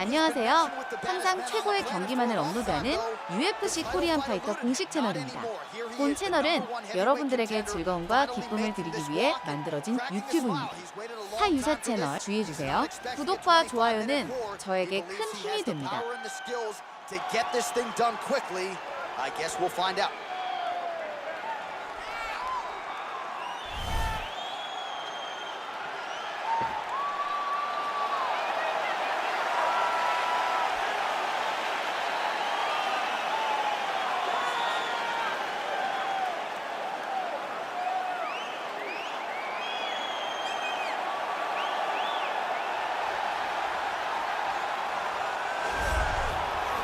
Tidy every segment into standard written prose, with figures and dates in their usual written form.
안녕하세요. 항상 최고의 경기만을 업로드하는 UFC 코리안파이터 공식 채널입니다. 본 채널은 여러분들에게 즐거움과 기쁨을 드리기 위해 만들어진 유튜브입니다. 타 유사 채널 주의해주세요. 구독과 좋아요는 저에게 큰 힘이 됩니다.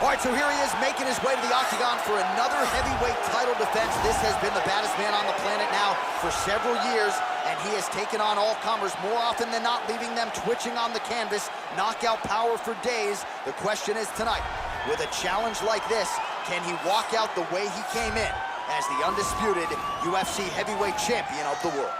All right, so here he is making his way to the octagon for another heavyweight title defense. This has been the baddest man on the planet now for several years, and he has taken on all comers more often than not, leaving them twitching on the canvas. Knockout power for days. The question is tonight, with a challenge like this, can he walk out the way he came in as the undisputed UFC heavyweight champion of the world?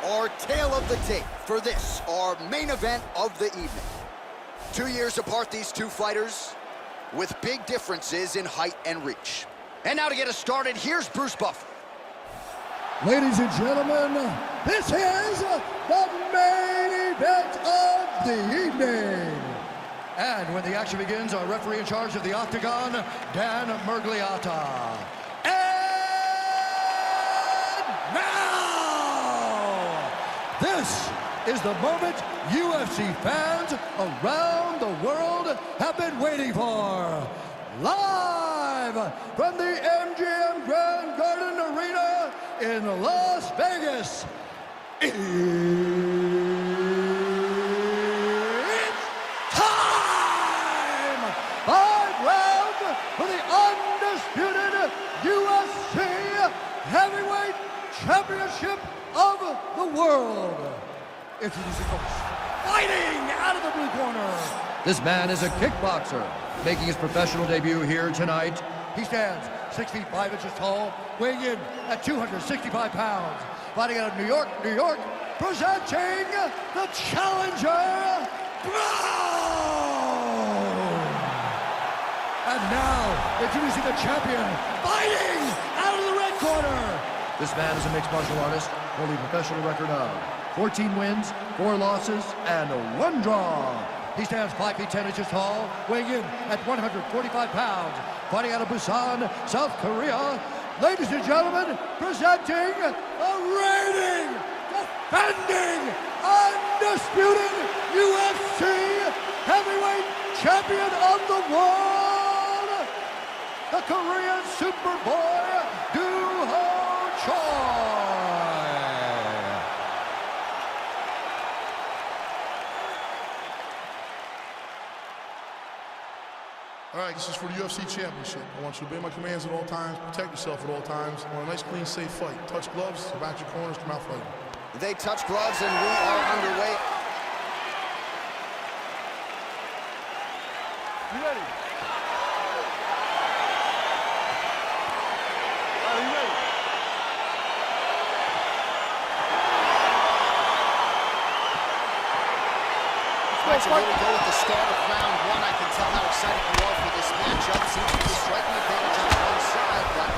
Our tale of the tape for this, our main event of the evening. 2 years apart, these two fighters, with big differences in height and reach. And now to get us started, here's Bruce Buffer. Ladies and gentlemen, this is the main event of the evening. And when the action begins, our referee in charge of the octagon, Dan Murgliata. This is the moment UFC fans around the world have been waiting for. Live from the MGM Grand Garden Arena in Las Vegas, it's time! 5 rounds for the undisputed UFC Heavyweight Championship of the world. Introducing folks, fighting out of the blue corner. This man is a kickboxer, making his professional debut here tonight. He stands 6 feet 5 inches tall, weighing in at 265 pounds. Fighting out of New York, New York, presenting the challenger, Brown. And now, introducing the champion, fighting out of the red corner. This man is a mixed martial artist, holding a professional record of 14 wins, 4 losses, and 1 draw. He stands 5 feet 10 inches tall, weighing in at 145 pounds, fighting out of Busan, South Korea. Ladies and gentlemen, presenting the reigning, defending, undisputed UFC heavyweight champion of the world, the Korean Superboy, All right, this is for the UFC Championship. I want you to obey my commands at all times, protect yourself at all times. I want a nice, clean, safe fight. Touch gloves, back your corners, come out fighting. They touch gloves and we are underway. You ready? Are you ready? All right, so here we go with the start of round 1. I can tell how excited you are for this matchup. Seems to be a striking advantage on one side, but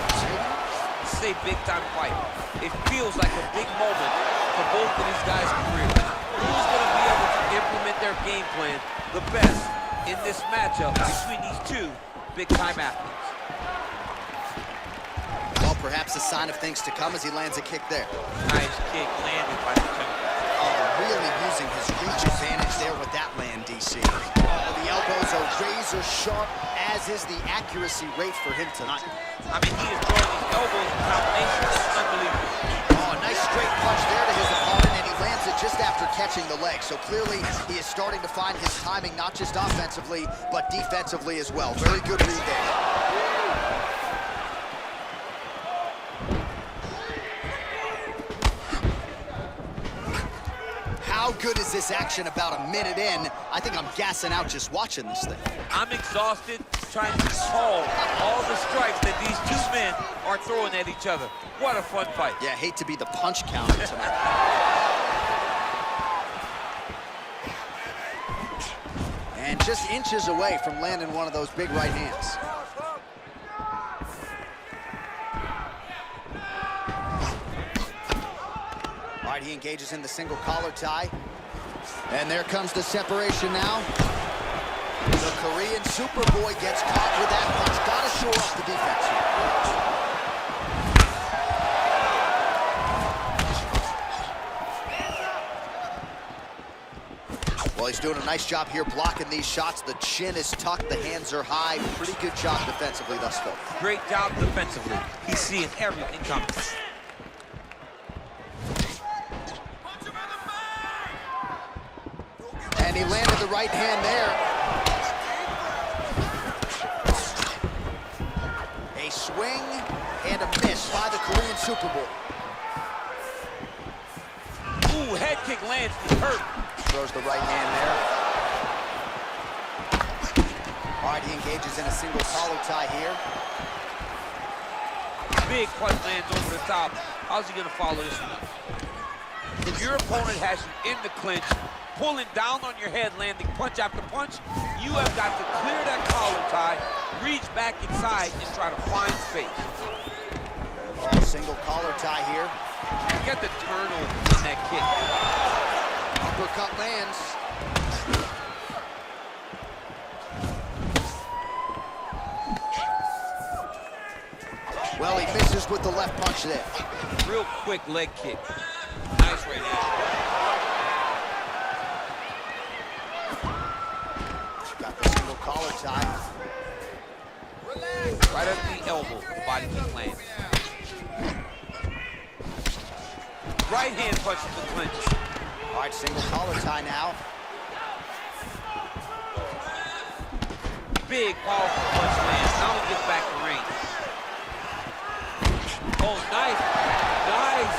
this is a big-time fight. It feels like a big moment for both of these guys' careers. Who's going to be able to implement their game plan the best in this matchup between these two big-time athletes? Well, perhaps a sign of things to come as he lands a kick there. Nice kick landed by the champion. Really using his reach advantage there with that land, DC. The elbows are razor sharp, as is the accuracy rate for him tonight. I mean, he is throwing these elbows in combination. That's unbelievable. Oh, a nice straight punch there to his opponent, and he lands it just after catching the leg. So clearly, he is starting to find his timing, not just offensively, but defensively as well. Very good read there. how good is this action about a minute in? I think I'm gassing out just watching this thing. I'm exhausted trying to call all the strikes that these two men are throwing at each other. What a fun fight. Yeah, hate to be the punch counter tonight. And just inches away from landing one of those big right hands. All right, he engages in the single collar tie. And there comes the separation now. The Korean Superboy gets caught with that punch. Gotta shore up the defense here. Well, he's doing a nice job here blocking these shots. The chin is tucked, the hands are high. Pretty good job defensively thus far. Great job defensively. He's seeing everything coming. And he landed the right hand there. A swing and a miss by the Korean Superboy. Ooh, head kick lands, he's hurt. Throws the right hand there. All right, he engages in a single collar tie here. Big punch lands over the top. How's he gonna follow this one? If your opponent has you in the clinch, pulling down on your head, landing punch after punch, you have got to clear that collar tie, reach back inside, and try to find space. Oh, single collar tie here. Get the turnover in that kick. Uppercut lands. Well, he misses with the left punch there. Real quick leg kick. Nice right hand. Got the single collar tie. Right at the elbow, the body kick lands. Right hand punches the clinch. All right, single collar tie now. Big, powerful punch lands. Now he gets back to range. Oh, nice. Nice.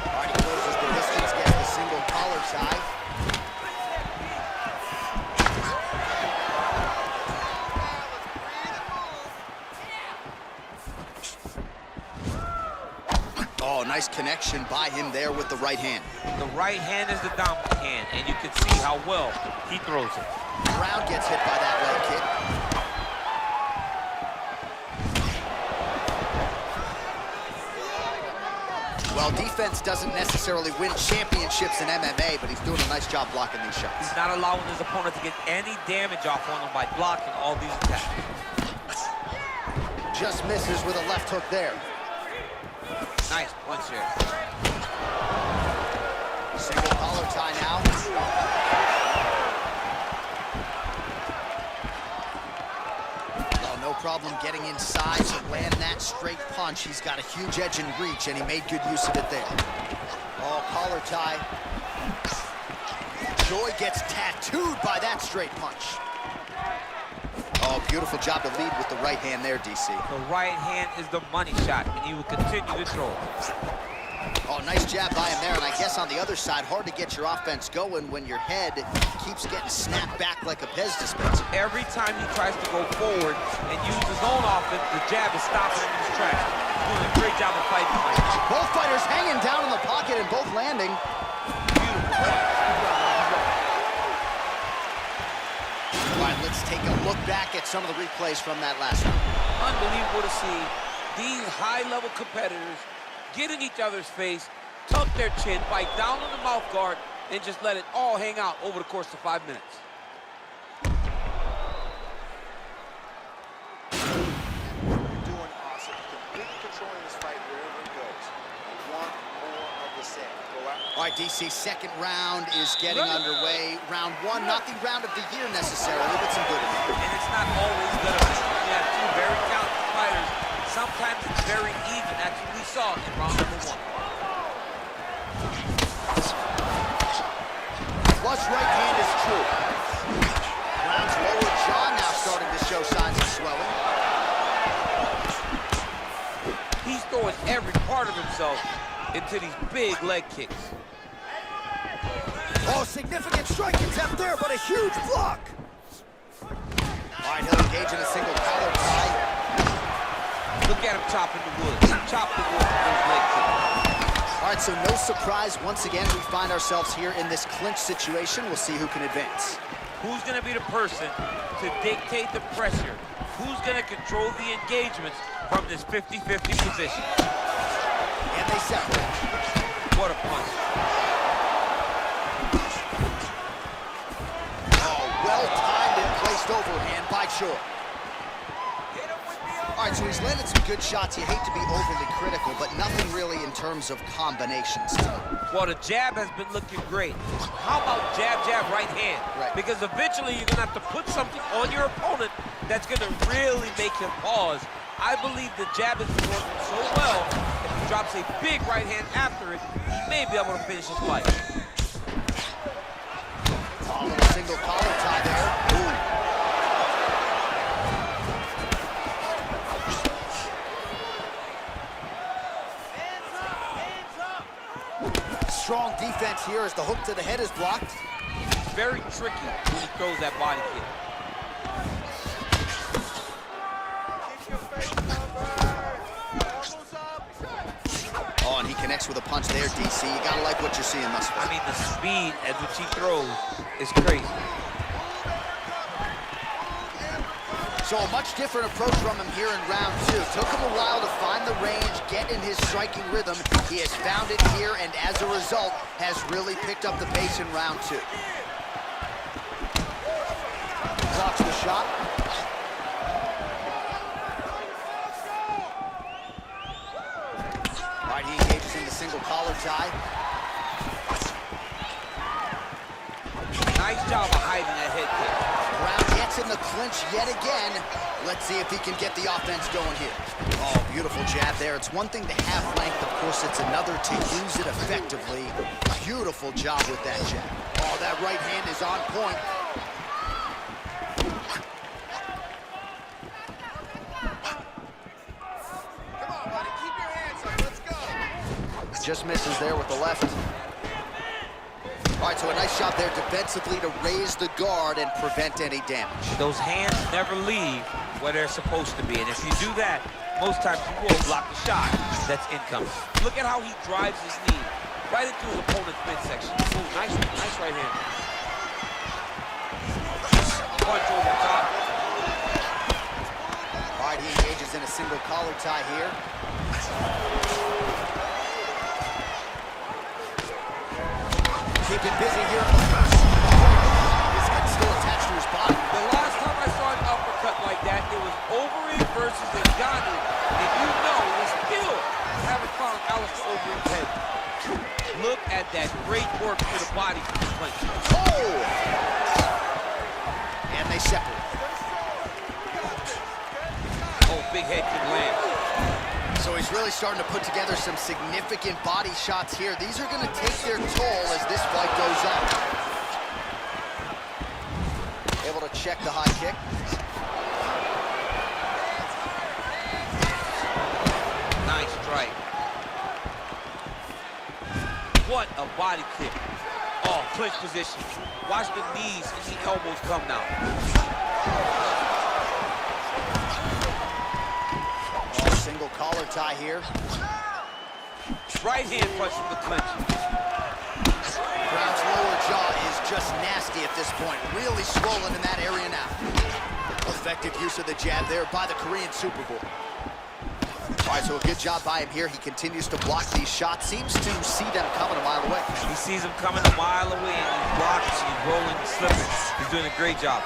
All right, he closes the distance, gets the single collar tie. Oh, nice connection by him there with the right hand. The right hand is the dominant hand, and you can see how well he throws it. Brown gets hit by that leg kick. Well, defense doesn't necessarily win championships in MMA, but he's doing a nice job blocking these shots. He's not allowing his opponent to get any damage off on him by blocking all these attacks. Just misses with a left hook there. Nice punch there. Single collar tie now. Well, no problem getting inside to land that straight punch. He's got a huge edge and reach, and he made good use of it there. Oh, collar tie. Joy gets tattooed by that straight punch. Oh, beautiful job to lead with the right hand there, DC. The right hand is the money shot, and he will continue to throw it. Oh, nice jab by him there, and I guess on the other side, hard to get your offense going when your head keeps getting snapped back like a Pez dispenser. Every time he tries to go forward and use his own offense, the jab is stopping him in his tracks. Doing a great job of fighting. Both fighters hanging down in the pocket and both landing. Beautiful punch. All right, let's take a look back at some of the replays from that last round. Unbelievable to see these high-level competitors get in each other's face, tuck their chin, bite down on the mouth guard, and just let it all hang out over the course of 5 minutes. Doing awesome. Completely controlling this fight wherever it goes. Want more of the same. All right, DC, second round is getting underway. Round one, not the round of the year necessarily, but some good in it. And it's not always good enough. You have two very talented fighters. Sometimes it's very even. That's what we saw in round number one. Flush right hand is true. Brown's lower jaw now starting to show signs of swelling. He's throwing every part of himself into these big leg kicks. Oh, significant strike attempt there, but a huge block. All right, he'll engage in a single collar tie. Look at him chopping the wood. Chop the wood with those leg kicks. All right, so no surprise. Once again, we find ourselves here in this clinch situation. We'll see who can advance. Who's going to be the person to dictate the pressure? Who's going to control the engagements from this 50-50 position? And they separate. What a punch. Oh, well-timed and placed overhand by Choi. All right, so he's landed some good shots. You hate to be overly critical, but nothing really in terms of combinations. Well, the jab has been looking great. How about jab, jab, right hand? Right. Because eventually you're going to have to put something on your opponent that's going to really make him pause. I believe the jab is working so well, if he drops a big right hand after it, he may be able to finish his fight. Oh, a little single collar tie there. Ooh. Strong defense here as the hook to the head is blocked. Very tricky when he throws that body kick. Oh, and he connects with a punch there, DC. You gotta like what you're seeing thus far. I mean, the speed at which he throws is crazy. So a much different approach from him here in round two. Took him a while to find the range, get in his striking rhythm. He has found it here, and as a result, has really picked up the pace in round two. Blocks the shot. All right, he engages in the single collar tie. Nice job of hiding that head kick. Brown gets in the clinch yet again. Let's see if he can get the offense going here. Oh, beautiful jab there. It's one thing to have length. Of course, it's another to use it effectively. Beautiful job with that jab. Oh, that right hand is on point. Come on, buddy. Keep your hands up. Let's go. Just misses there with the left. All right, so a nice shot there defensively to raise the guard and prevent any damage. Those hands never leave where they're supposed to be. And if you do that, most times you will block the shot that's incoming. Look at how he drives his knee right into his opponent's midsection. Ooh, nice right hand. Punch over top. All right, he engages in a single collar tie here. Keeping busy here. His head's still attached to his body. The last time I saw an uppercut like that, it was Overeem versus Ngannou. And you know we still haven't found Alistair Overeem's head. Look at that great work to the body from the punch. Oh! And they separate. Oh, big head kick land. So he's really starting to put together some significant body shots here. These are going to take their toll as this fight goes on. Able to check the high kick. Nice strike. What a body kick. Oh, clinch position. Watch the knees and the elbows come now. Single collar tie here. Right hand punch from the clinch. Brown's lower jaw is just nasty at this point. Really swollen in that area now. Effective use of the jab there by the Korean Super Bowl. All right, so a good job by him here. He continues to block these shots. Seems to see them coming a mile away. He sees them coming a mile away and he's blocking, he's rolling, he's slipping. He's doing a great job.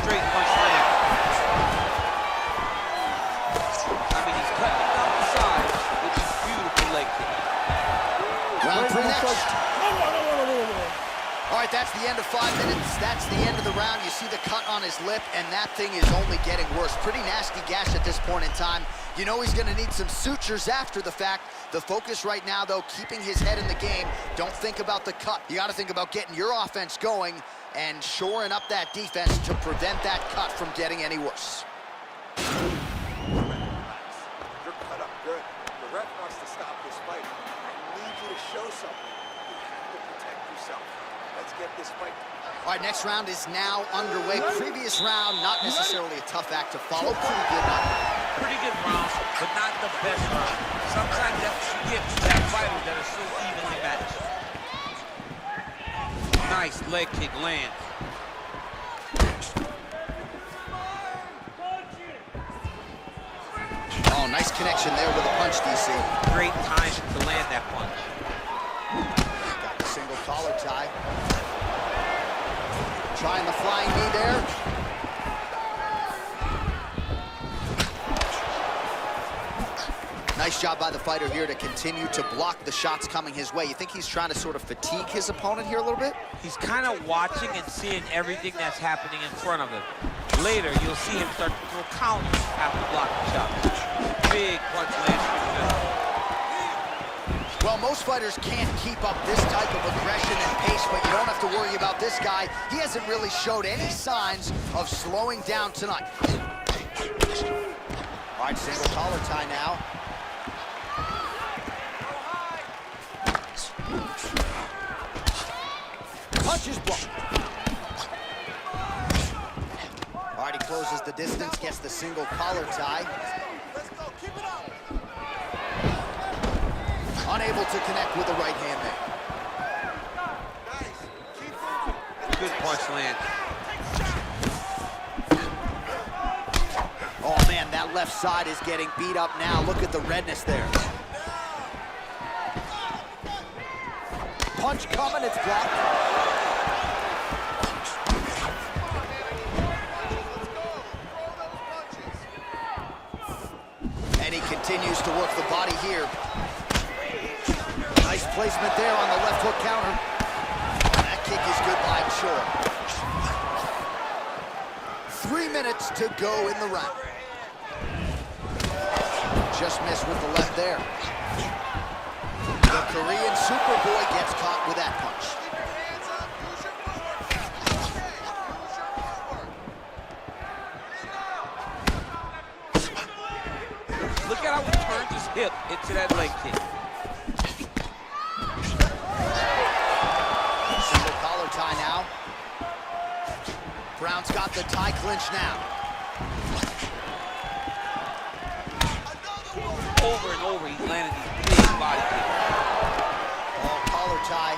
Straight punch land. I mean, he's cutting down the side with this beautiful leg kick. Round three next. All right, that's the end of 5 minutes. That's the end of the round. You see the cut on his lip, and that thing is only getting worse. Pretty nasty gash at this point in time. You know he's going to need some sutures after the fact. The focus right now, though, keeping his head in the game. Don't think about the cut. You got to think about getting your offense going and shoring up that defense to prevent that cut from getting any worse. yourself. You have to protect yourself. Let's get this fight. All right, next round is now underway. Previous round, not necessarily a tough act to follow. Pretty good knockdown. Pretty good rounds, but not the best round. Sometimes that's what you get from that fighter that are so evenly matched. Nice leg kick lands. Oh, nice connection there with a punch, DC. Great time to land that punch. Got the single collar tie. Trying the flying knee there. Nice job by the fighter here to continue to block the shots coming his way. You think he's trying to sort of fatigue his opponent here a little bit? He's kind of watching and seeing everything that's happening in front of him. Later, you'll see him start to throw counters after blocking shots. Big punch lands through the middle. Well, most fighters can't keep up this type of aggression and pace, but you don't have to worry about this guy. He hasn't really showed any signs of slowing down tonight. All right, single collar tie now. Punches blocked. All right, he closes the distance, gets the single collar tie. Let's go. Keep it up. Unable to connect with the right hand there. Nice. Keep moving. Good punch land. Oh, man, that left side is getting beat up now. Look at the redness there. Punch coming, it's blocked. And he continues to work the body here. Nice placement there on the left hook counter. That kick is good by Shore. 3 minutes to go in the round. Just missed with the left there. The Korean Superboy gets caught with that punch. Keep your hands up. Use your footwork. Look at how he turns his hip into that leg kick. Single collar tie now. Brown's got the tie clinch now. Over and over, he's landing these big body kicks. Oh, collar tie.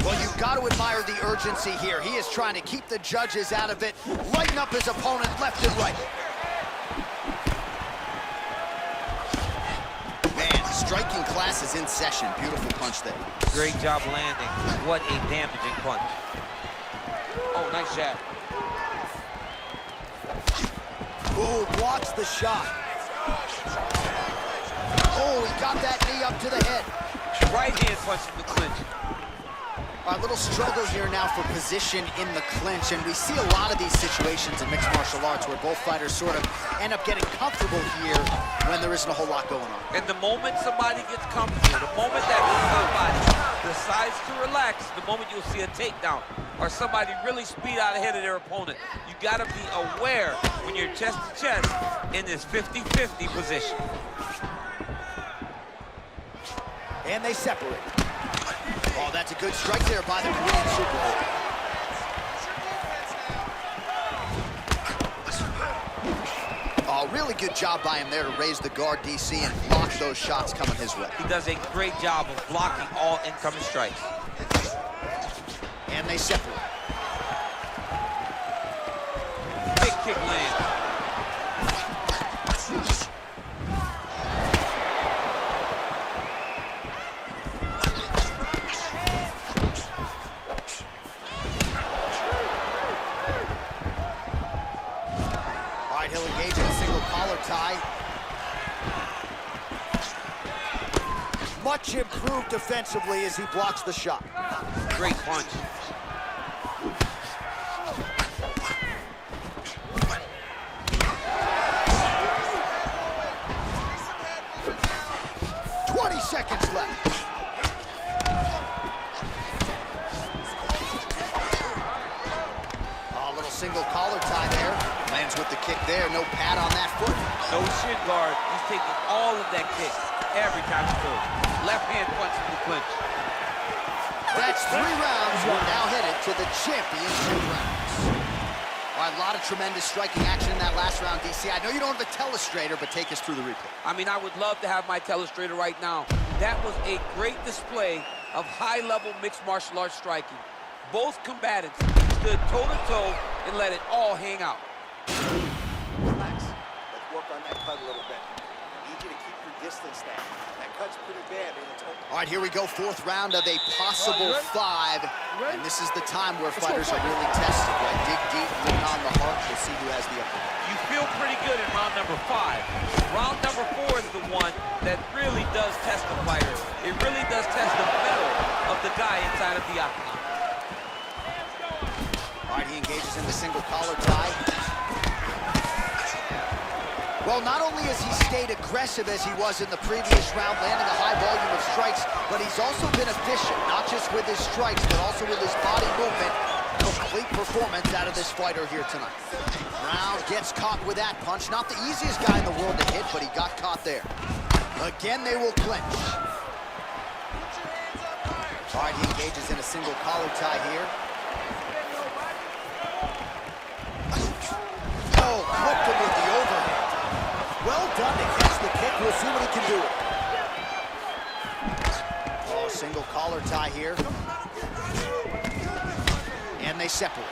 Well, you've got to admire the urgency here. He is trying to keep the judges out of it, lighten up his opponent left and right. Man, striking class is in session. Beautiful punch there. Great job landing. What a damaging punch. Oh, nice jab. Ooh, blocks the shot. Oh, he got that knee up to the head. Right hand punch in the clinch. A little struggle here now for position in the clinch, and we see a lot of these situations in mixed martial arts where both fighters sort of end up getting comfortable here when there isn't a whole lot going on. And the moment somebody gets comfortable, the moment that somebody decides to relax, the moment you'll see a takedown or somebody really speed out ahead of their opponent. You got to be aware when you're chest to chest in this 50-50 position. And they separate. Oh, that's a good strike there by the Korean Superboy. Oh, really good job by him there to raise the guard, DC, and block those shots coming his way. He does a great job of blocking all incoming strikes. And they separate. Big kick land. All right, he'll engage in a single collar tie. Much improved defensively as he blocks the shot. Great punch. Seconds left. A little single collar tie there. Lands with the kick there. No pad on that foot. No shin guard. He's taking all of that kick every time he throws. Left hand punch in the clinch. That's 3 rounds. We're now headed to the championship rounds. All right, a lot of tremendous striking action in that last round, DC. I know you don't have a telestrator, but take us through the replay. I mean, I would love to have my telestrator right now. That was a great display of high-level mixed martial arts striking. Both combatants stood toe-to-toe and let it all hang out. Relax. Let's work on that cut a little bit. I need you to keep your distance now. That cut's pretty bad, man. All right, here we go. 4th round of a possible 5. And this is the time where fighters are really tested, right? Dig deep, lean on the heart. We'll see who has the upper hand. You feel pretty good in round number 5. Round number 4 is the one that really does test the fighter. It really does test the mettle of the guy inside of the octagon. All right, he engages in the single collar tie. Well, not only has he stayed aggressive as he was in the previous round, landing a high volume of strikes, but he's also been efficient, not just with his strikes, but also with his body movement. Complete performance out of this fighter here tonight. Brown gets caught with that punch. Not the easiest guy in the world to hit, but he got caught there. Again, they will clinch. All right, he engages in a single collar tie here. Oh, clipped him with the overhand. Well done to catch the kick. We'll see what he can do. Oh, single collar tie here. And they separate.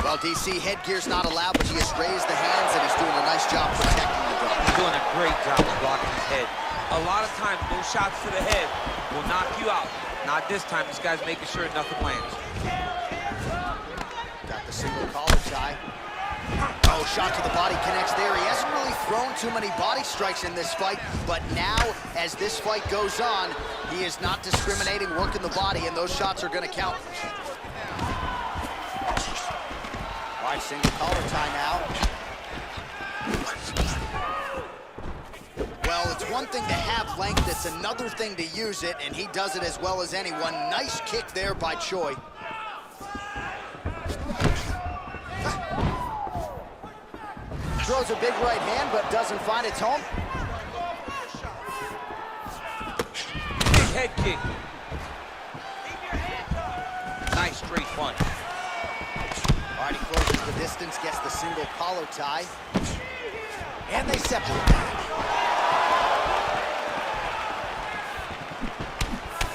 Well, DC, headgear's not allowed, but he has raised the hands, and he's doing a nice job protecting the guard. He's doing a great job of blocking his head. A lot of times, those shots to the head will knock you out. Not this time. This guy's making sure nothing lands. Got the single collar tie. Oh, shot to the body connects there. He hasn't really thrown too many body strikes in this fight, but now, as this fight goes on, he is not discriminating, working the body, and those shots are going to count. All right, single collar tie now. Well, it's one thing to have length, it's another thing to use it, and he does it as well as anyone. Nice kick there by Choi. Throws a big right hand, but doesn't find its home. Big head kick. Nice straight punch. All right, he closes the distance, gets the single collar tie. And they separate.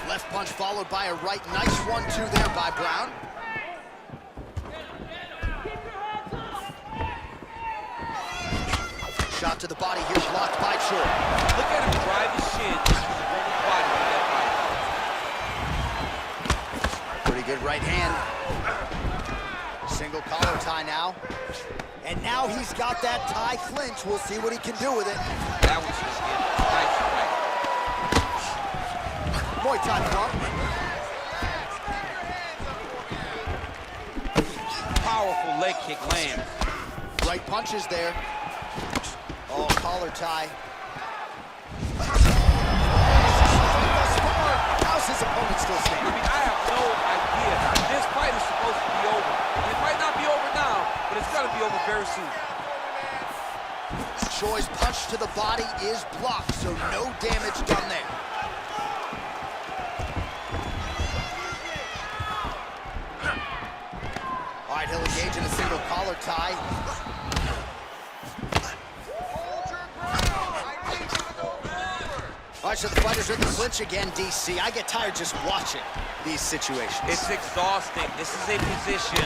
Left punch followed by a right. Nice 1-2 there by Brown. Shot to the body here, blocked by Choi. Look at him drive his shin into the woman's body with that fight. Pretty good right hand. Single collar tie now. And now he's got that tie clinch. We'll see what he can do with it. That was just it. Nice fight. Muay Thai front. Powerful leg kick lands. Right punches there. Oh, collar tie. How's his opponent still I standing? mean, I have no idea. This fight is supposed to be over. It might not be over now, but it's got to be over very soon. Choi's punch to the body is blocked, so no damage done there. All right, he'll engage in a single collar tie. All right, so the fighters are in the clinch again, DC. I get tired just watching these situations. It's exhausting. This is a position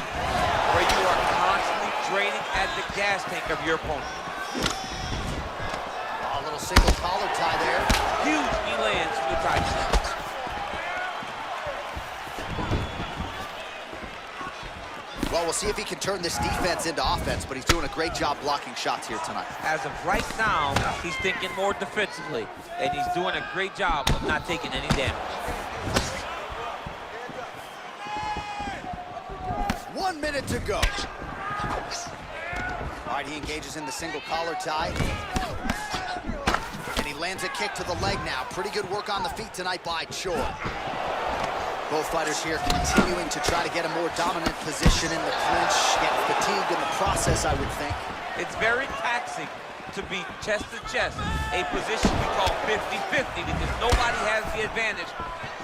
where you are constantly draining at the gas tank of your opponent. Oh, a little single collar tie there. Huge knee lands from the tie. Well, we'll see if he can turn this defense into offense, but he's doing a great job blocking shots here tonight. As of right now, he's thinking more defensively, and he's doing a great job of not taking any damage. 1 minute to go. All right, he engages in the single collar tie. And he lands a kick to the leg now. Pretty good work on the feet tonight by Choi. Both fighters here continuing to try to get a more dominant position in the clinch, getting fatigued in the process, I would think. It's very taxing to be chest to chest, a position we call 50-50 because nobody has the advantage.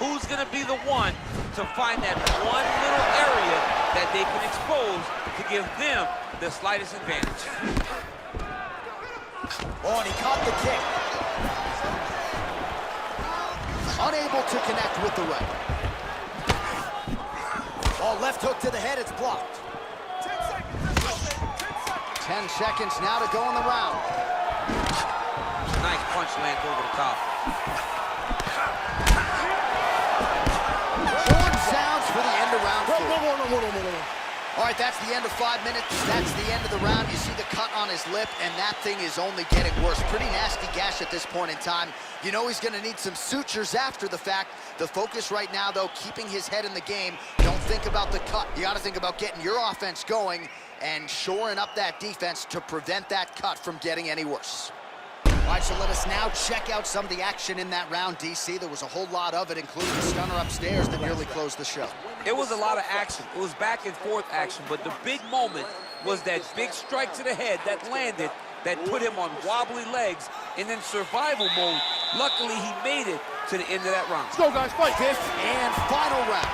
Who's going to be the one to find that one little area that they can expose to give them the slightest advantage? Oh, and he caught the kick. Unable to connect with the right. Oh, left hook to the head, it's blocked. 10 seconds now to go in the round. Nice punch lands over the top. Horn sounds for the end of round 4. All right, that's the end of 5 minutes. That's the end of the round. You see the cut on his lip, and that thing is only getting worse. Pretty nasty gash at this point in time. You know he's going to need some sutures after the fact. The focus right now, though, keeping his head in the game. Don't think about the cut. You got to think about getting your offense going and shoring up that defense to prevent that cut from getting any worse. All right, so let us now check out some of the action in that round, DC. There was a whole lot of it, including the stunner upstairs that nearly closed the show. It was a lot of action. It was back and forth action, but the big moment was that big strike to the head that landed, that put him on wobbly legs, and in survival mode. Luckily, he made it to the end of that round. Let's go, guys, fight. Fifth and final round.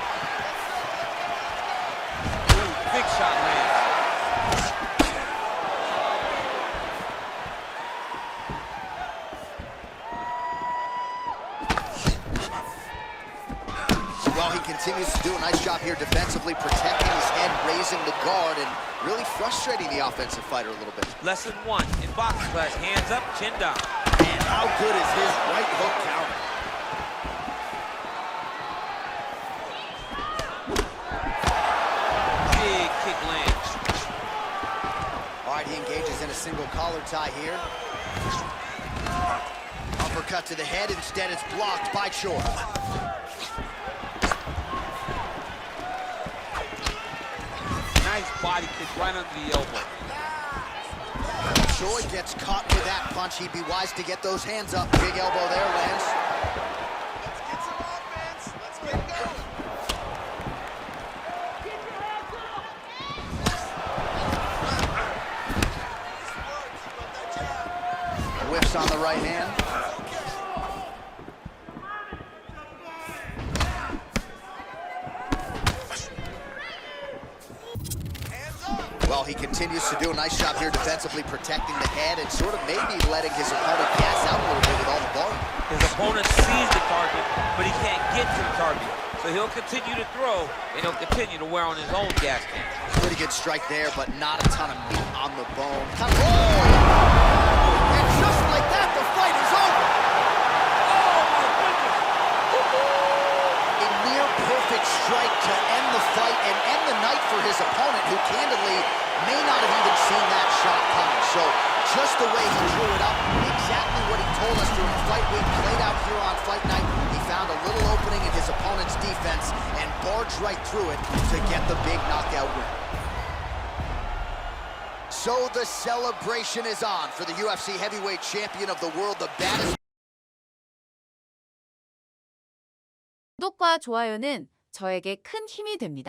Ooh, big shot lands. Well, he continues to do a nice job here defensively, protecting his head, raising the guard, and really frustrating the offensive fighter a little bit. Lesson 1 in boxing class, hands up, chin down. And how good is his right hook counter? Big kick lands. All right, he engages in a single collar tie here. Uppercut to the head, instead it's blocked by Choi. Nice body kick right under the elbow. Choi gets caught with that punch. He'd be wise to get those hands up. Big elbow there, lands. Let's get some offense. Let's get going. Whiffs on the right hand. Well, he continues to do a nice job here defensively, protecting the head and sort of maybe letting his opponent gas out a little bit with all the volume. His opponent sees the target, but he can't get to the target. So he'll continue to throw, and he'll continue to wear on his own gas tank. Pretty good strike there, but not a ton of meat on the bone. Kind of, oh! And just like that, the fight is over. A near perfect strike to end the fight and end the night for his opponent, who candidly may not have even seen that shot coming. So just the way he drew it up, exactly what he told us during fight week, played out here on fight night. He found a little opening in his opponent's defense and barged right through it to get the big knockout win. So the celebration is on for the UFC heavyweight champion of the world, the baddest. 구독과 좋아요는 저에게 큰 힘이 됩니다.